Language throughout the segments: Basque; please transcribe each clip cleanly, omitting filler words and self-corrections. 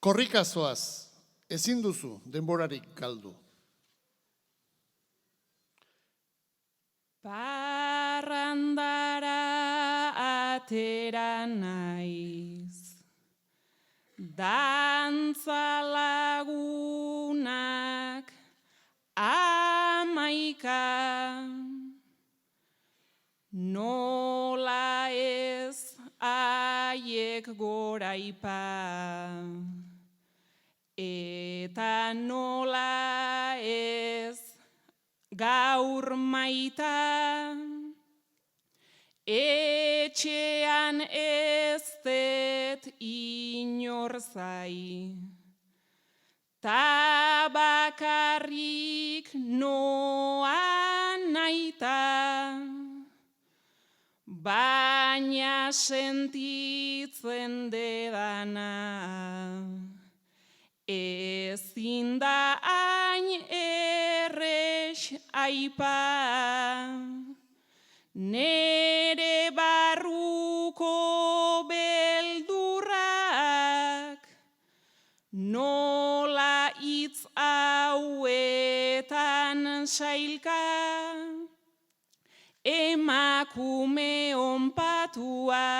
Korrika zoaz, ezin duzu denborarik galdu. Parrandara atera naiz, dantza lagunak amaika, nola ez haiek goraipa, eta nola ez gaur maita, etxean ez dut inor zai, ta bakarrik noa naita, baina sentitzen dedana, ezin da hain errex aipa, nere barruko beldurrak, nola hitz hauetan sailka, emakume onpatua,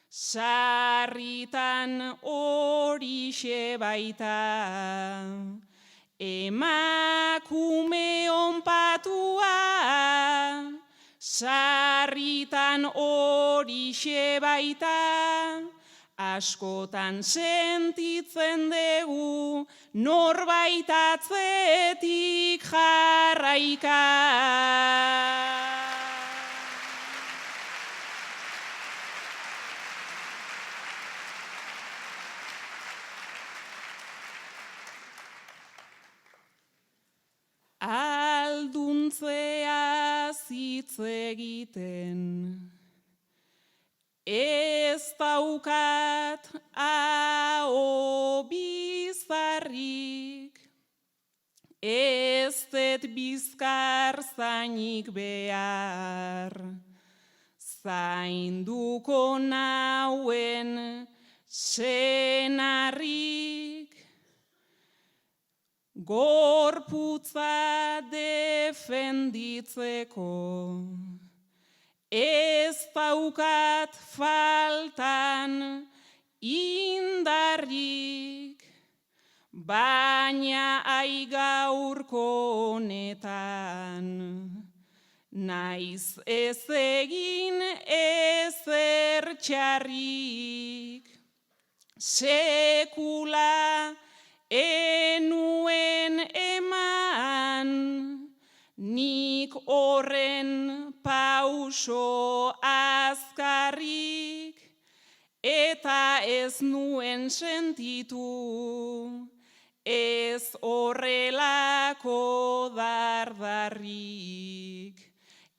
sarritan horixe baita, emakume onpatua, sarritan horixe baita, askotan sentitzen dugu norbait atzetik jarraika. Alduntzea hitz egiten, ez daukat aho bizarrik, ez dut bizkar zainik behar, zainduko nauen senarrik, gorputza defenditzeko, ez daukat faltan indarrik, baina gaurko honetan, naiz ez egin ezer txarrik, sekula enuen eman, nik horren pauso azkarrik, eta ez nuen sentitu, ez horrelako dardarrik,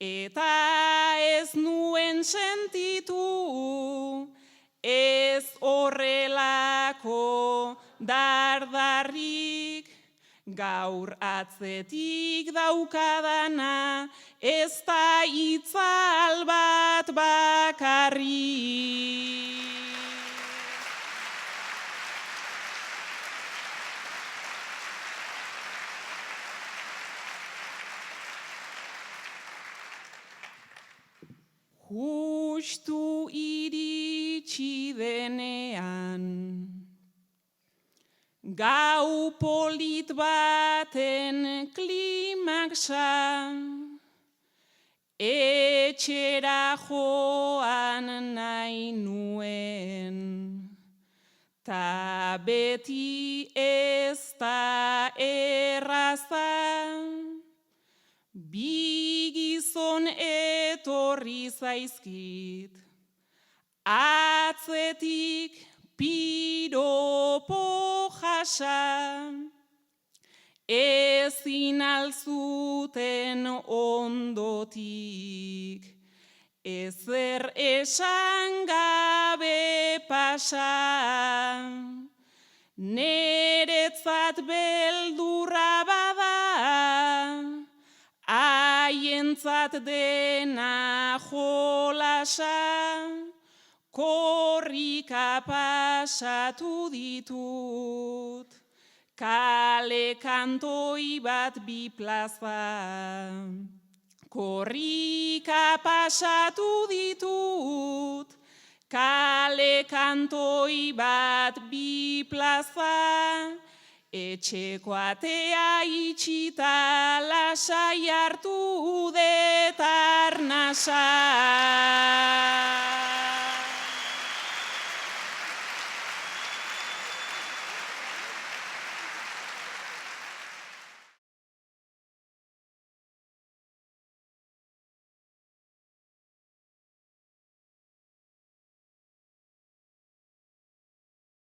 eta ez nuen sentitu, ez horrelako dardarrik, gaur atzetik daukadana, ez da itzal bat bakarrik. Justu iritsi denean, gau polit baten klimaksa, etxera joan nahi nuen, ta beti ez da erraza, bi gizon etorri zaizkit, atzetik piropo jasa, ezin alzuten ondotik, ezer esan gabe pasa, neretzat beldurra bada, haientzat dena jolasa, korrika pasatu ditut, kale kantoi bat bi plaza. Korrika pasatu ditut, kale kantoi bat bi plaza. Etxeko atea itxita lasai hartu det arnasa.